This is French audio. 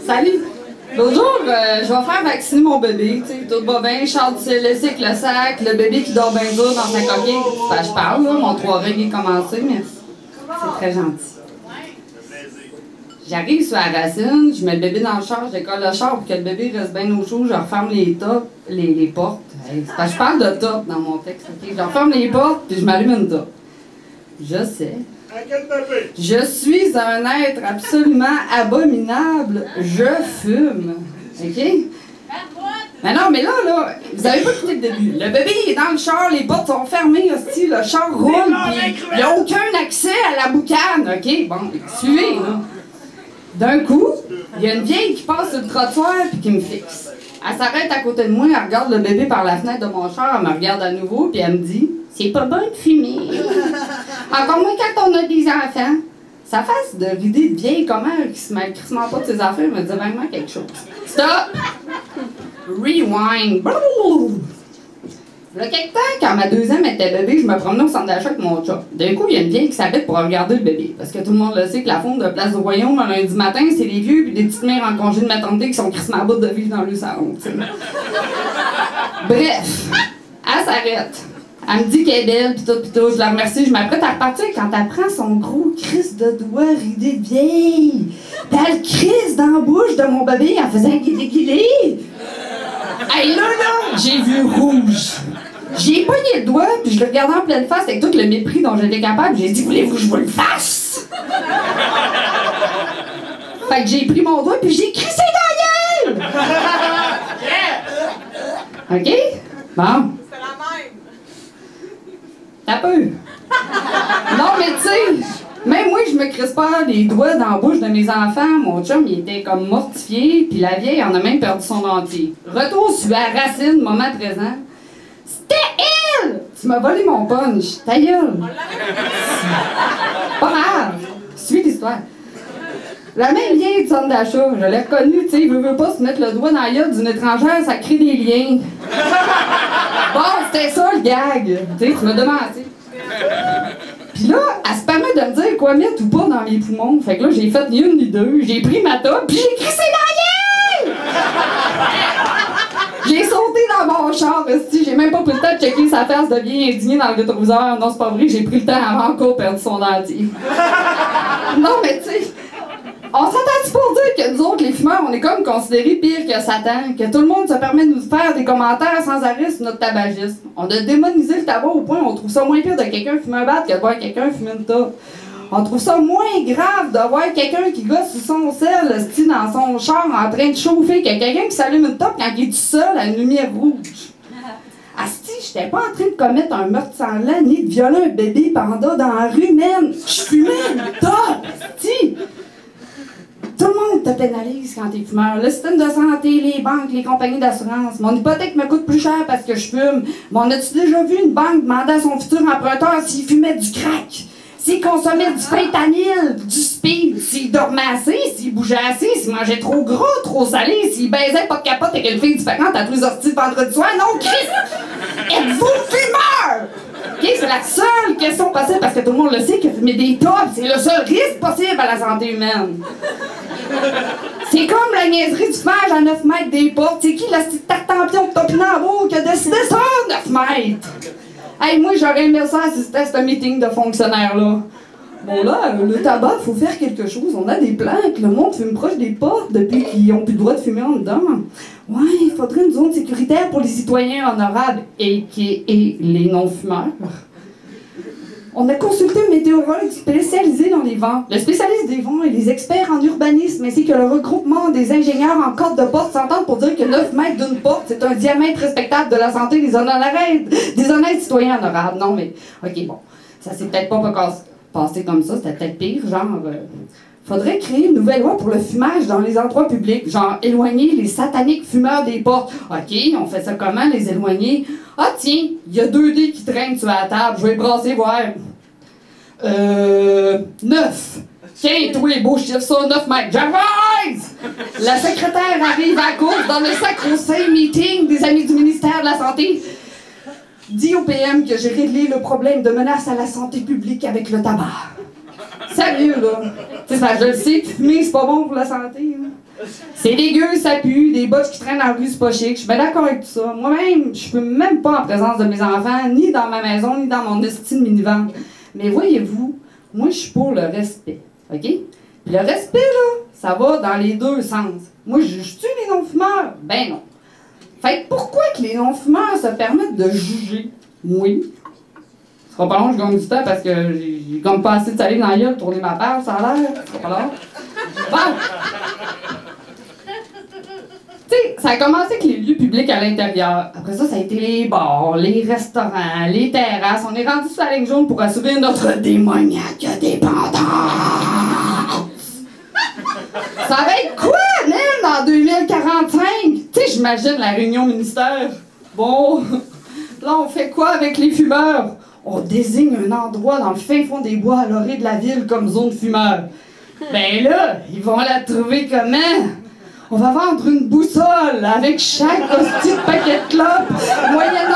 Salut! L'autre jour, je vais faire vacciner mon bébé, tu sais, tout va bien, Charles laissé avec le sac, le bébé qui dort bien dur dans sa coquille. Ben, je parle, là, mon 3 règles est commencé, mais c'est très gentil. J'arrive sur la racine, je mets le bébé dans le char, je décolle le char pour que le bébé reste bien au chaud, je referme les portes. Hey, c'est parce que je parle de top dans mon texte, ok? Je referme les portes, puis je m'allume une top. Je sais. Je suis un être absolument abominable. Je fume. OK? Mais non, mais là, vous avez pas écouté le début. Le bébé il est dans le char, les portes sont fermées, hostie, le char roule, puis il n'y a aucun accès à la boucane. OK? Bon, suivez, là. D'un coup, il y a une vieille qui passe sur le trottoir puis qui me fixe. Elle s'arrête à côté de moi, elle regarde le bébé par la fenêtre de mon char, elle me regarde à nouveau, puis elle me dit « C'est pas bon de fumer. » Encore moins quand on a des enfants. Sa face de ridée de vieille commère qui se mêle crissement pas de ses affaires me dit vraiment quelque chose. Stop! Rewind! Il y a quelque temps, quand ma deuxième était bébé, je me promenais au centre d'achat avec mon chat. D'un coup, il y a une vieille qui s'habille pour regarder le bébé. Parce que tout le monde le sait que la fonte de Place du Royaume, un lundi matin, c'est des vieux puis des petites mères en congé de maternité qui sont crissement à bout de vivre dans le salon, tu sais. Bref, elle s'arrête. Elle me dit qu'elle est belle, pis tout, je la remercie, je m'apprête à repartir quand elle prend son gros crisse de doigt ridé de vieille. Pis elle crisse dans la bouche de mon bébé en faisant guilé. Hey, là, j'ai vu rouge. J'ai pogné le doigt, puis je le regardais en pleine face avec tout le mépris dont j'étais capable. J'ai dit, voulez-vous que je vous le fasse? Fait que j'ai pris mon doigt, puis j'ai crissé dans la gueule! OK? Bon. C'est la même. T'as peu. Non, mais tu sais, même moi, je me crisse pas les doigts dans la bouche de mes enfants. Mon chum, il était comme mortifié, puis la vieille en a même perdu son dentier. Retour sur la racine, moment présent. C'était elle! Tu m'as volé mon punch. Ta gueule. Pas grave. Suis l'histoire. La même vieille du centre d'achat, je l'ai reconnue, tu sais, il veut pas se mettre le doigt dans la gueule d'une étrangère, ça crée des liens. Bon, c'était ça le gag. Tu sais, tu m'as demandé. Puis là, elle se permet de me dire quoi mettre ou pas dans mes poumons. Fait que là, j'ai fait ni une ni deux. J'ai pris ma top, puis j'ai crissé dans la gueule! J'ai sauté dans mon char, j'ai même pas pris le temps de checker sa face de bien indignée dans le rétroviseur. Non, c'est pas vrai, j'ai pris le temps avant encore perdre son dentier. Non, mais tu sais, on s'entend-tu pour dire que nous autres, les fumeurs, on est comme considérés pires que Satan, que tout le monde se permet de nous faire des commentaires sans arrêt sur notre tabagisme. On a démonisé le tabac au point où on trouve ça moins pire de quelqu'un fumer un bat que de voir quelqu'un fumer une top. On trouve ça moins grave de voir quelqu'un qui gosse sur son sel, dans son char en train de chauffer, que quelqu'un qui s'allume une top quand il est tout seul à une lumière rouge. Asti, j'étais pas en train de commettre un meurtre sanglant ni de violer un bébé panda dans la rue, man. Je fumais une top, asti. Tout le monde te pénalise quand t'es fumeur. Le système de santé, les banques, les compagnies d'assurance. Mon hypothèque me coûte plus cher parce que je fume. Mais on a-tu déjà vu une banque demander à son futur emprunteur s'il fumait du crack? S'il consommait du fentanyl, du speed, s'il dormait assez, s'il bougeait assez, s'il mangeait trop gros, trop salé, s'il baisait pas de capote avec une fille différente à tous les hosties de vendredi soir? Non, Christ! Êtes-vous fumeur? OK, c'est la seule question possible parce que tout le monde le sait que fumer des tops, c'est le seul risque possible à la santé humaine. C'est comme la niaiserie du fumage à 9 mètres des portes. C'est qui la petite tartampion de topinambour qui a décidé ça, 9 mètres? Hey, moi, j'aurais aimé ça assister à ce meeting de fonctionnaires-là. Bon, là, le tabac, faut faire quelque chose. On a des plans que le monde fume proche des portes depuis qu'ils n'ont plus le droit de fumer en dedans. Ouais, il faudrait une zone sécuritaire pour les citoyens honorables et les non-fumeurs. On a consulté un météorologue spécialisé dans les vents, le spécialiste des vents et les experts en urbanisme, ainsi que le regroupement des ingénieurs en corde de porte s'entendent pour dire que 9 mètres d'une porte, c'est un diamètre respectable de la santé des honnêtes citoyens honorables. Non, mais, OK, bon, ça s'est peut-être pas passé comme ça, c'était peut-être pire, genre... Faudrait créer une nouvelle loi pour le fumage dans les endroits publics, genre éloigner les sataniques fumeurs des portes. OK, on fait ça comment, les éloigner? Ah tiens, il y a 2 dés qui traînent sur la table, je vais les brasser, voir. 9. Tiens, toi, beau chiffre, ça, 9 mètres. J'avance! La secrétaire arrive à la course dans le sacro-saint meeting des amis du ministère de la Santé. Dis au PM que j'ai réglé le problème de menace à la santé publique avec le tabac. Sérieux, là. Tu sais, je le sais, fumer, c'est pas bon pour la santé. Là. C'est dégueu, ça pue, des bottes qui traînent dans la rue, c'est pas chic. Je suis bien d'accord avec tout ça. Moi-même, je peux même pas en présence de mes enfants, ni dans ma maison, ni dans mon estime minivan. Mais voyez-vous, moi, je suis pour le respect, OK? Puis le respect, là, ça va dans les deux sens. Moi, je juge-tu les non-fumeurs? Ben non. Fait que pourquoi que les non-fumeurs se permettent de juger? Oui. Ce sera pas long, je gagne du temps parce que j'ai comme pas assez de salive dans la gueule pour tourner ma page, ça a l'air. Ce sera pas long. Bon! Tu sais, ça a commencé avec les lieux publics à l'intérieur. Après ça, ça a été les bars, les restaurants, les terrasses. On est rendu sur la ligne jaune pour assouvir notre démoniaque dépendance. Ça va être quoi, même, en 2045? Tu sais, j'imagine la réunion ministère. Bon, là, on fait quoi avec les fumeurs? On désigne un endroit dans le fin fond des bois à l'orée de la ville comme zone fumeur. Ben là, ils vont la trouver comment? On va vendre une boussole avec chaque hostie de paquet de clopes, moyennant